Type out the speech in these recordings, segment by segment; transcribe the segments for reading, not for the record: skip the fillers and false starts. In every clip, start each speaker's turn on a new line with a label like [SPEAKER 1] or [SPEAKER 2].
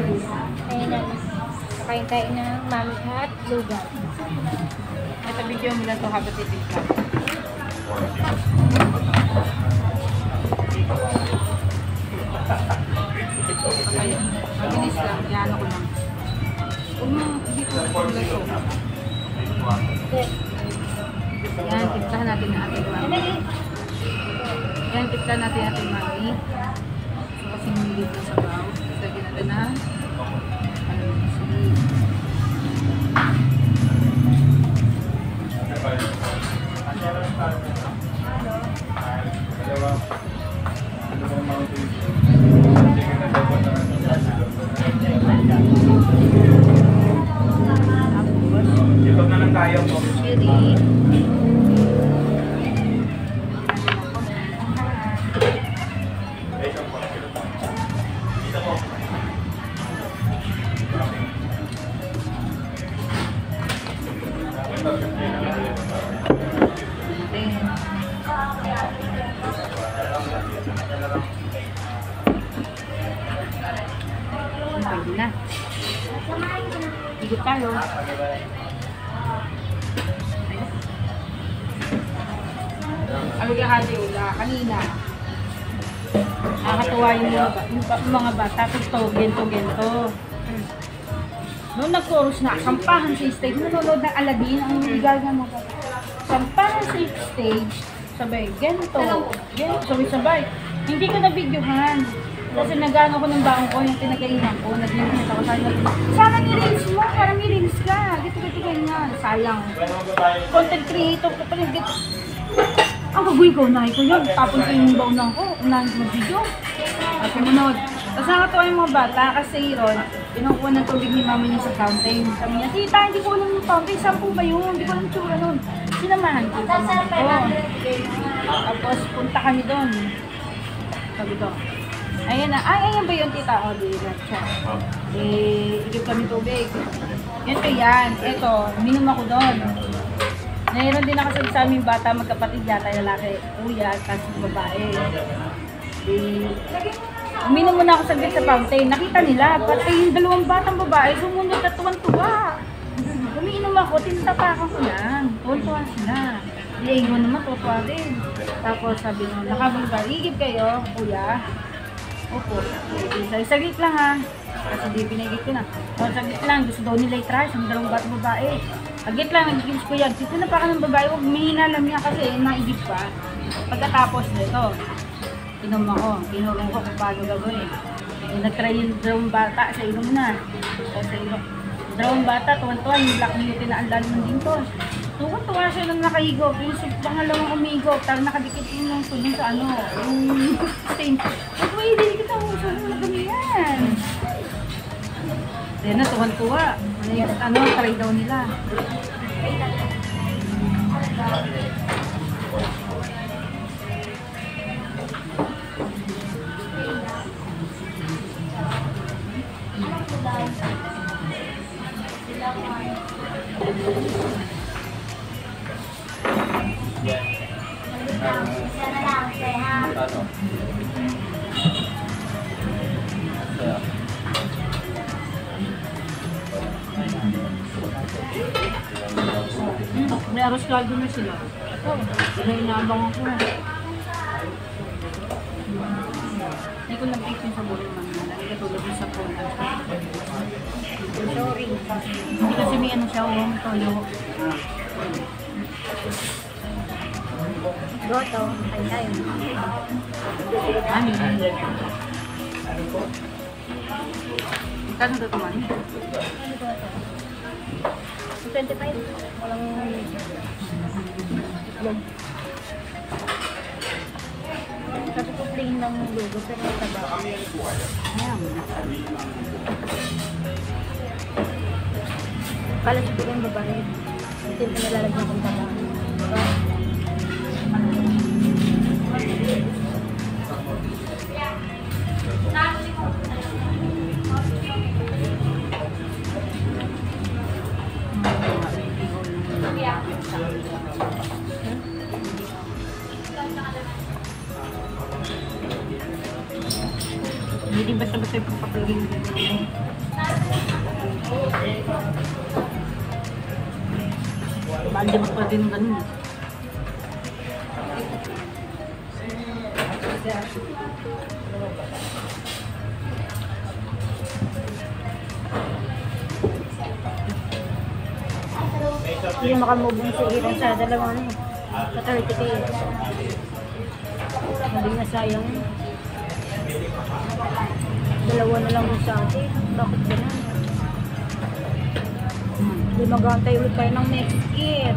[SPEAKER 1] Ayun na. Kakain tayo ng mami at lugaw.
[SPEAKER 2] Ito video mo lang ito habang titigla. Okay. Mabilis lang. Yan ako lang. Huwag mo dito lang ito. Yan, tiplahan natin ang ating mami. Yan, tiplahan natin ang ating mami. So, kasi hindi ito sa baw. Lagyan natin na
[SPEAKER 3] ito na lang tayo po.
[SPEAKER 2] Pwede na. Higit tayo. Ano yung hati ula? Kanina. Nakakatuwa yung mga bata. Gusto, gento. Noong nag-chorus na, sampahan sa stage, nanonood ng Aladdin, ang legal na mga bata. Sampahan sa stage, sabay, gento, sabay. Hindi ko na-videohan. Kasi nag-ano ko ng baong ko, yung pinagkainan ko, nag-linis ako, sabi ko, sana ni-reels mo, para ni-reels ka. Gito ganyan. Sayang. Content creator ko pa rin, gito. Ang gagawin ko, unahin ko yun. Tapon ko yung baon ko, unahin ko mag-video. At sumunod. Tapos nakatuwa yung mga bata, kasi Ron, pinukuha ng tubig ni mama niya sa fountain. Sabi niya, tita, hindi ko alam yung fountain, 10 ba yun? Hindi ko alam yung tsura nun. Sinamahan ko. Tapos punta kami doon. Sabi ko, ayan na. Ay, ayan ba yun, tita? O, di lang siya. Igib kami tubig. Ito yan. Ito, minum ako doon. Mayroon din nakasabi sa aming bata, magkapatid yata, lalaki, kuya, kasi babae. Uminom muna ako saglit sa fountain. Nakita nila, pati yung dalawang batang babae, sumunod at tuwan-tuwa. Umiinom ako, tinatapakan ko lang. Tuwan-tuwa sila. Iyon naman, tuwa din. Tapos sabi nyo, nakabang ba, igib kayo, kuya? Opo. Saglit lang ha. Kasi di pinagit ko na. O, saglit lang. Gusto daw nila i-try sa dalawang batang babae. Saglit lang, nag-gilis ko yan. Dito na pa ka ng babae. Huwag may hinalam niya kasi naigib pa. Pagkatapos nito, inom ako. Tinurong ko kung paano gagawin. Nag-try yung dalawang bata sa ilong na. Sa ilong. Dalawang bata, tuwan-tuwan. Yung black beauty na ang lalim din to. Tuwan-tuwa siya nang nakahigop. Yung pangalawang umigop. Tapos nakadikit yung tulong sa ano. Yung stain. At may hindi kita mo. Saan mo nagami yan? Yan na, tuwan-tuwa. Ano, try daw nila. May aros kaldo na sila. May inaabang ako na. Hindi ko nag-take yung sabon ng mga nalagay katulad yung sa phone.
[SPEAKER 1] Sorry.
[SPEAKER 2] Hindi kasi may ano siya, toyo.
[SPEAKER 1] Goto. Kain tayo.
[SPEAKER 2] Ano yun? Kano ito ito man?
[SPEAKER 1] 25. Walang itlog. Sabi ko plain lang ng logo pero may taba.
[SPEAKER 2] Ayan.
[SPEAKER 1] Kala siguro yung babae. Ito yung pinalalagyan kong taba.
[SPEAKER 2] Hindi basta-basta Kasi papapalagay mo dito. Bali mo pa din ganun.
[SPEAKER 1] Hindi makamove ng sige sa dalawa na eh. Sa 30k. Hindi na sayang yun. Dalawa na lang yung sa atin. Bakit ganun? Hindi mag-aantay ulit tayo ng next year.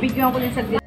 [SPEAKER 2] Bigyan ko din sa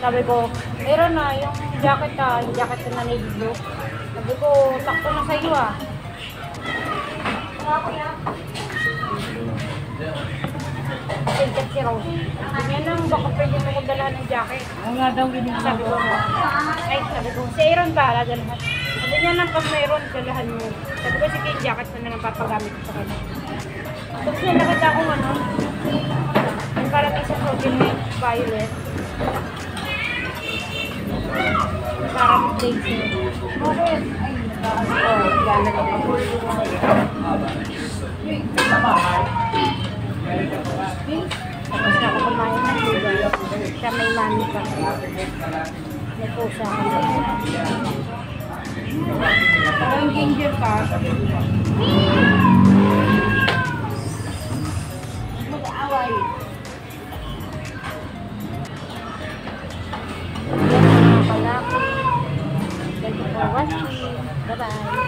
[SPEAKER 1] Sabi ko, meron na yung jacket yung jacket ko na navy blue. Sabi ko, sakto na sa'yo Ticket si Rose. Yan lang, baka pwede mo ko dala ng jacket.
[SPEAKER 2] Ang nga daw ginagawa.
[SPEAKER 1] Sabi ko, si Aaron ba, dalahan? Sabi niya lang, pag mayroon, dalahan mo. Sabi ko, sige, jacket ko na lang papagamit ko sa kanya. Tapos niya, nakita ko yung karami sa protein with violet. Parang daisy.
[SPEAKER 2] Bakit? Ay, galang ako.
[SPEAKER 1] Tapos na ako kumain ng lugar. Siya may mami pa. May pusa ka.
[SPEAKER 2] Parang ginger ka. Mag-aaway.
[SPEAKER 1] Thank you for watching. Bye-bye.